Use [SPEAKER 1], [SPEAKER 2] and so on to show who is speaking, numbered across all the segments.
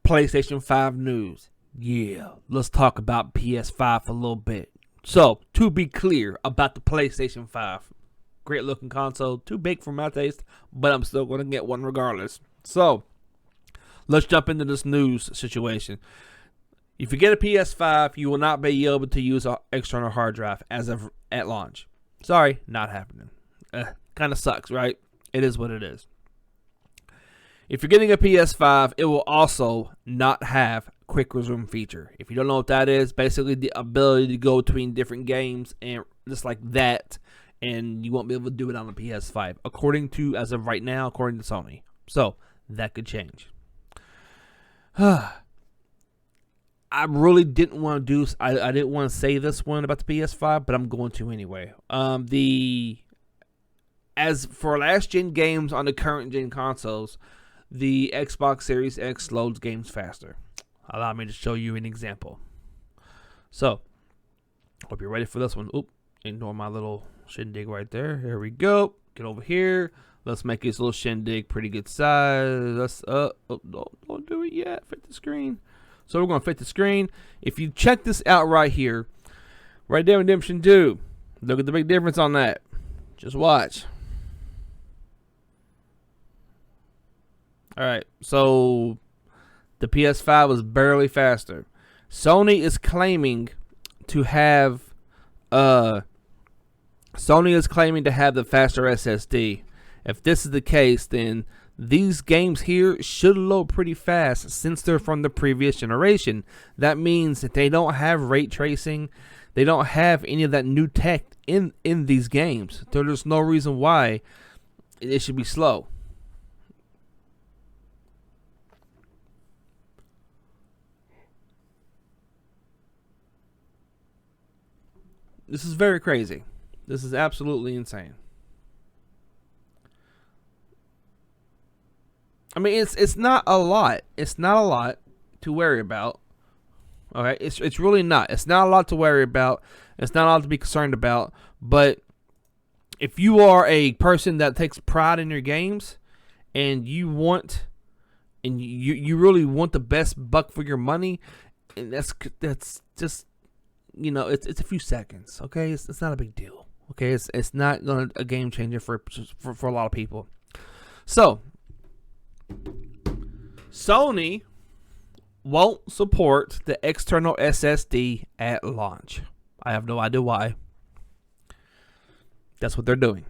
[SPEAKER 1] PlayStation 5 news. Yeah, let's talk about PS5 for a little bit. So, to be clear about the PlayStation 5, great looking console, too big for my taste, but I'm still going to get one regardless. So, let's jump into this news situation. If you get a PS5, you will not be able to use an external hard drive as of at launch. Sorry, not happening. Kind of sucks, right? It is what it is. If you're getting a PS5, it will also not have quick resume feature. If you don't know what that is, basically the ability to go between different games and just like that, and you won't be able to do it on the PS5, according to, as of right now, according to Sony. So, that could change. I really didn't want to do, I didn't want to say this one about the PS5, but I'm going to anyway. As for last gen games on the current gen consoles, the Xbox Series X loads games faster. Allow me to show you an example. So, hope you're ready for this one. Oop, ignore my little shindig right there. Here we go. Get over here. Let's make this little shindig pretty good size. Let's don't do it yet. Fit the screen. So we're gonna fit the screen. If you check this out right here, Red Dead Redemption 2. Look at the big difference on that. Just watch. Alright, so the PS5 was barely faster. Sony is claiming to have the faster SSD. If this is the case, then these games here should load pretty fast since they're from the previous generation. That means that they don't have ray tracing. They don't have any of that new tech in these games. So there's no reason why it should be slow. This is very crazy. This is absolutely insane. I mean, it's not a lot. It's not a lot to worry about. All right, it's really not. It's not a lot to worry about. It's not a lot to be concerned about. But if you are a person that takes pride in your games, and you really want the best buck for your money, and that's just, you know, it's a few seconds. Okay, it's not a big deal. Okay, it's not a game changer for a lot of people. So, Sony won't support the external SSD at launch. I have no idea why. That's what they're doing.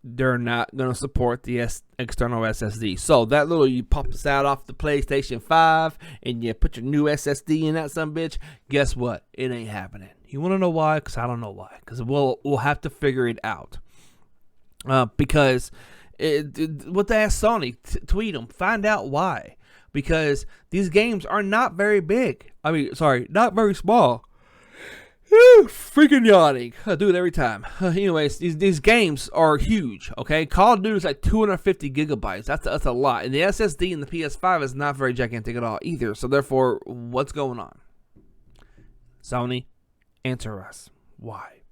[SPEAKER 1] They're not going to support the external SSD. So that little, you pop this out off the PlayStation 5 and you put your new SSD in that sumbitch. Guess what? It ain't happening. You want to know why? Because I don't know why. Because we'll have to figure it out. Because what they ask Sony, tweet them, find out why. Because these games are not very big. I mean, sorry, not very small. Freaking yawning. I do it every time. Anyways, these games are huge, okay? Call of Duty is like 250 gigabytes. That's a lot. And the SSD in the PS5 is not very gigantic at all either. So therefore, what's going on? Sony, answer us. Why?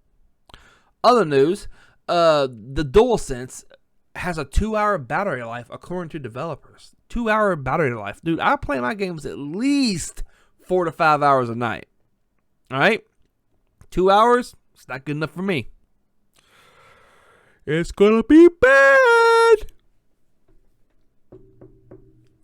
[SPEAKER 1] Other news, the DualSense has a 2-hour battery life according to developers. 2-hour battery life. Dude, I play my games at least 4 to 5 hours a night. Alright? 2 hours? It's not good enough for me. It's gonna be bad.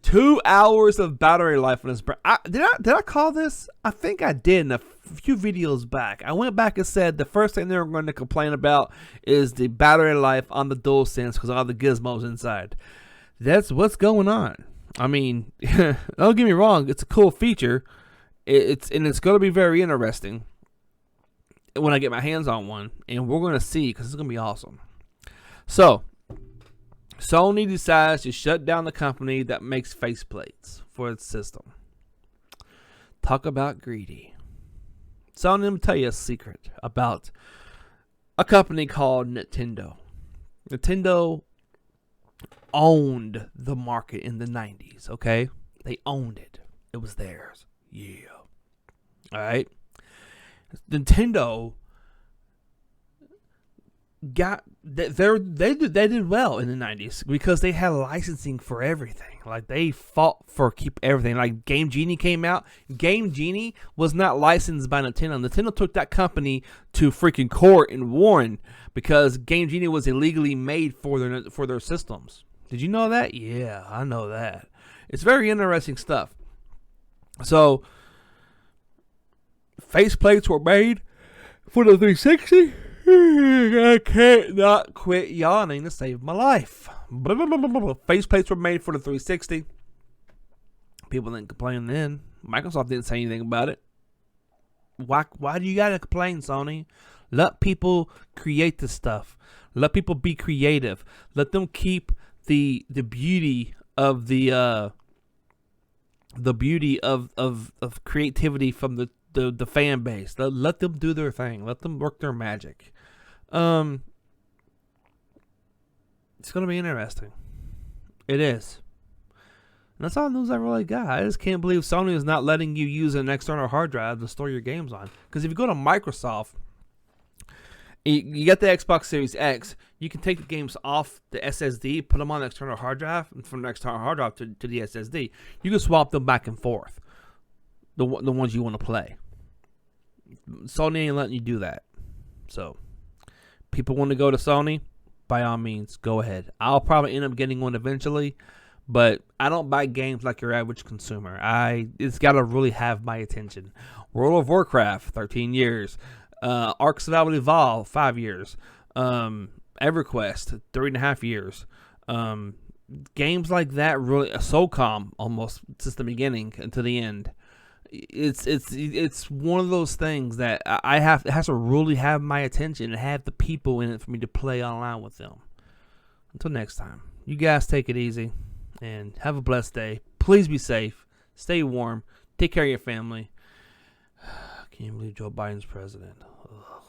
[SPEAKER 1] 2 hours of battery life on this. Did I call this? I think I did in a few videos back. I went back and said the first thing they're going to complain about is the battery life on the DualSense because of all the gizmos inside. That's what's going on. I mean, don't get me wrong. It's a cool feature. It's going to be very interesting when I get my hands on one, and we're going to see because it's going to be awesome. So, Sony decides to shut down the company that makes faceplates for its system. Talk about greedy. Sony, let me tell you a secret about a company called Nintendo. Nintendo owned the market in the 90s, okay? They owned it. It was theirs. Yeah. All right? Nintendo they did well in the 90s because they had licensing for everything. Like they fought for keep everything. Like Game Genie came out. Game Genie was not licensed by Nintendo. Nintendo took that company to freaking court and won because Game Genie was illegally made for their systems. Did you know that? Yeah, I know that. It's very interesting stuff. So faceplates were made for the 360. I can't not quit yawning to save my life. Faceplates were made for the 360. People didn't complain then. Microsoft didn't say anything about it. Why do you gotta complain, Sony? Let people create this stuff. Let people be creative. Let them keep the beauty of the beauty of creativity from the fan base. Let them do their thing. Let them work their magic. It's gonna be interesting. It is. And that's all the news I really got. I just can't believe Sony is not letting you use an external hard drive to store your games on. Because if you go to Microsoft, you get the Xbox Series X, you can take the games off the SSD, put them on the external hard drive, and from the external hard drive to the SSD. You can swap them back and forth. The ones you want to play. Sony ain't letting you do that. So, people want to go to Sony, by all means, go ahead. I'll probably end up getting one eventually, but I don't buy games like your average consumer. It's got to really have my attention. World of Warcraft, 13 years. Ark Survival Evolved, 5 years. EverQuest, 3.5 years. Games like that really, SOCOM almost since the beginning until the end. It's one of those things that it has to really have my attention and have the people in it for me to play online with them. Until next time, you guys take it easy and have a blessed day. Please be safe, stay warm, take care of your family. I can't believe Joe Biden's president. Ugh.